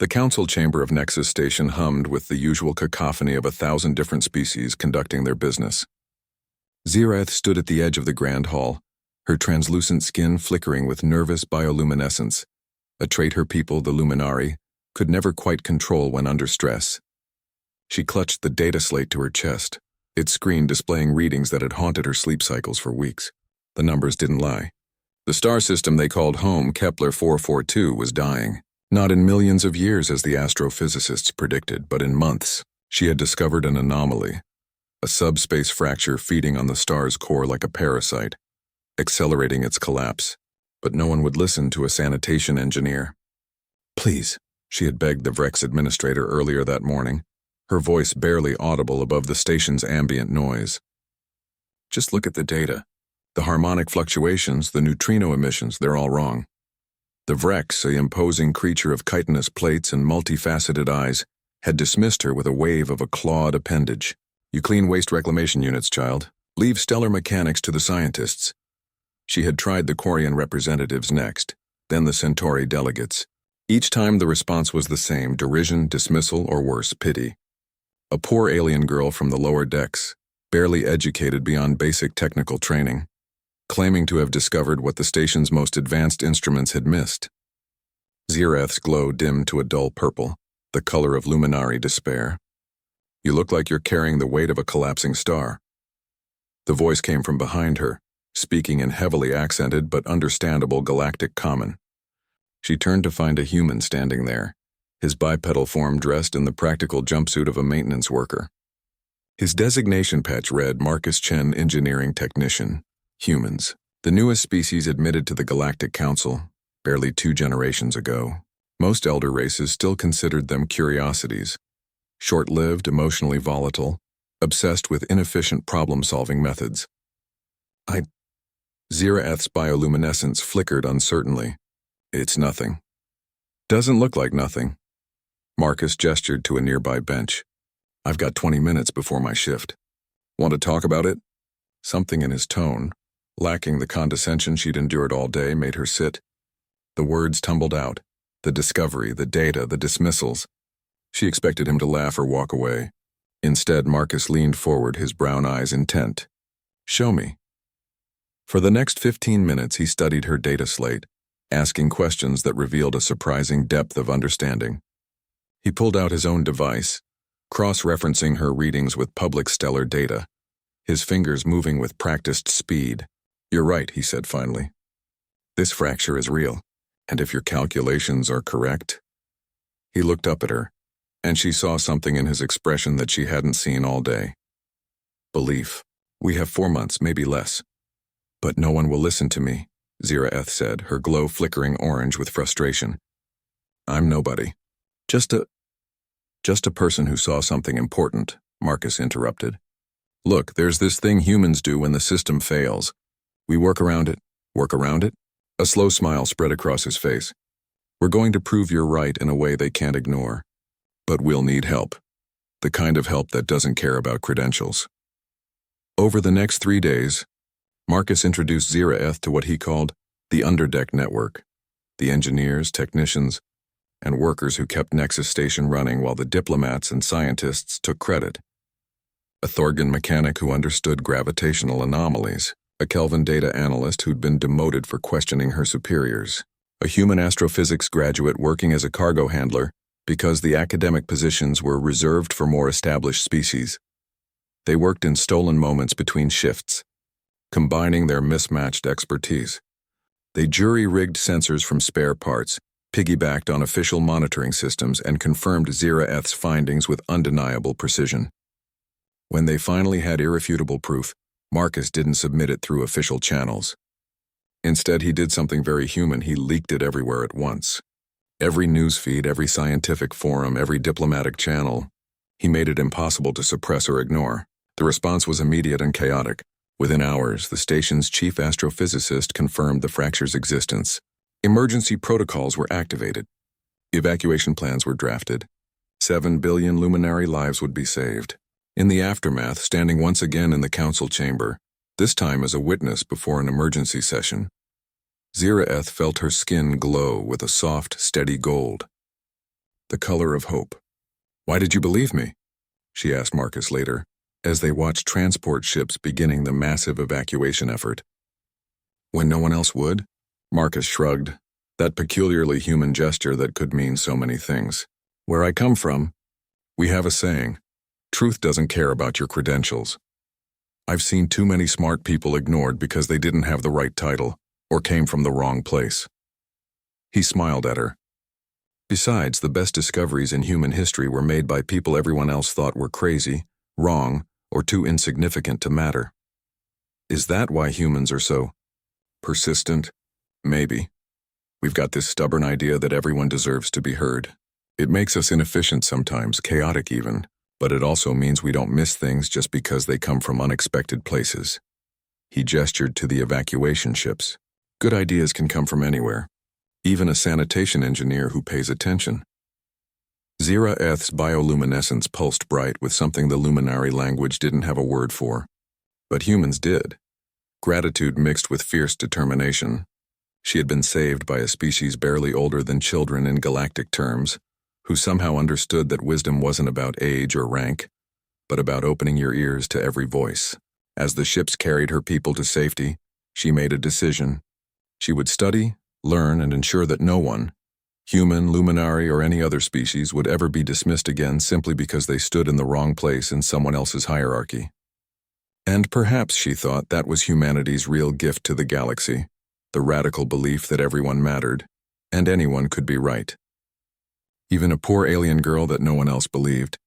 The council chamber of Nexus Station hummed with the usual cacophony of 1,000 different species conducting their business. Zirath stood at the edge of the grand hall, her translucent skin flickering with nervous bioluminescence, a trait her people, the Luminari, could never quite control when under stress. She clutched the data slate to her chest, its screen displaying readings that had haunted her sleep cycles for weeks. The numbers didn't lie. The star system they called home, Kepler 442, was dying. Not in millions of years as the astrophysicists predicted, but in months. She had discovered an anomaly, a subspace fracture feeding on the star's core like a parasite, accelerating its collapse. But no one would listen to a sanitation engineer. "Please," she had begged the Vrex administrator earlier that morning, her voice barely audible above the station's ambient noise. "Just look at the data. The harmonic fluctuations, the neutrino emissions, they're all wrong." The Vrex, an imposing creature of chitinous plates and multifaceted eyes, had dismissed her with a wave of a clawed appendage. "You clean waste reclamation units, child. Leave stellar mechanics to the scientists." She had tried the Quarian representatives next, then the Centauri delegates. Each time the response was the same: derision, dismissal, or worse, pity. A poor alien girl from the lower decks, barely educated beyond basic technical training, claiming to have discovered what the station's most advanced instruments had missed. Zirath's glow dimmed to a dull purple, the color of Luminari despair. "You look like you're carrying the weight of a collapsing star." The voice came from behind her, speaking in heavily accented but understandable galactic common. She turned to find a human standing there, his bipedal form dressed in the practical jumpsuit of a maintenance worker. His designation patch read Marcus Chen, Engineering Technician. Humans, the newest species admitted to the Galactic Council, barely 2 generations ago. Most elder races still considered them curiosities, short-lived, emotionally volatile, obsessed with inefficient problem-solving methods. Zirath's bioluminescence flickered uncertainly. "It's nothing." "Doesn't look like nothing." Marcus gestured to a nearby bench. "I've got 20 minutes before my shift. Want to talk about it?" Something in his tone, lacking the condescension she'd endured all day, made her sit. The words tumbled out, the discovery, the data, the dismissals. She expected him to laugh or walk away. Instead, Marcus leaned forward, his brown eyes intent. "Show me." For the next 15 minutes, he studied her data slate, asking questions that revealed a surprising depth of understanding. He pulled out his own device, cross-referencing her readings with public stellar data, his fingers moving with practiced speed. "You're right," he said finally. "This fracture is real, and if your calculations are correct..." He looked up at her, and she saw something in his expression that she hadn't seen all day. "Belief. We have 4 months, maybe less." "But no one will listen to me," Zirath said, her glow flickering orange with frustration. "I'm nobody. Just a person who saw something important," Marcus interrupted. "Look, there's this thing humans do when the system fails. We work around it." "Work around it?" A slow smile spread across his face. "We're going to prove you're right in a way they can't ignore. But we'll need help. The kind of help that doesn't care about credentials." Over the next 3 days, Marcus introduced Zirath to what he called the Underdeck Network, the engineers, technicians, and workers who kept Nexus Station running while the diplomats and scientists took credit. A Thorgan mechanic who understood gravitational anomalies, a Kelvin data analyst who'd been demoted for questioning her superiors, a human astrophysics graduate working as a cargo handler because the academic positions were reserved for more established species. They worked in stolen moments between shifts, combining their mismatched expertise. They jury-rigged sensors from spare parts, piggybacked on official monitoring systems, and confirmed Zirath's findings with undeniable precision. When they finally had irrefutable proof, Marcus didn't submit it through official channels. Instead, he did something very human. He leaked it everywhere at once. Every newsfeed, every scientific forum, every diplomatic channel. He made it impossible to suppress or ignore. The response was immediate and chaotic. Within hours, the station's chief astrophysicist confirmed the fracture's existence. Emergency protocols were activated. Evacuation plans were drafted. 7 billion luminary lives would be saved. In the aftermath, standing once again in the council chamber, this time as a witness before an emergency session, Zirath felt her skin glow with a soft, steady gold. the color of hope. "Why did you believe me?" she asked Marcus later, as they watched transport ships beginning the massive evacuation effort. "When no one else would?" Marcus shrugged, that peculiarly human gesture that could mean so many things. "Where I come from, we have a saying, truth doesn't care about your credentials. I've seen too many smart people ignored because they didn't have the right title or came from the wrong place." He smiled at her. "Besides, the best discoveries in human history were made by people everyone else thought were crazy, wrong, or too insignificant to matter. Is that why humans are so persistent? Maybe. We've got this stubborn idea that everyone deserves to be heard. It makes us inefficient sometimes, chaotic even, but it also means we don't miss things just because they come from unexpected places." He gestured to the evacuation ships. "Good ideas can come from anywhere, even a sanitation engineer who pays attention." Zira-Eth's bioluminescence pulsed bright with something the luminary language didn't have a word for. But humans did. Gratitude mixed with fierce determination. She had been saved by a species barely older than children in galactic terms, who somehow understood that wisdom wasn't about age or rank, but about opening your ears to every voice. As the ships carried her people to safety, she made a decision. She would study, learn, and ensure that no one, human, luminary, or any other species, would ever be dismissed again simply because they stood in the wrong place in someone else's hierarchy. And perhaps, she thought, that was humanity's real gift to the galaxy, the radical belief that everyone mattered, and anyone could be right. Even a poor alien girl that no one else believed.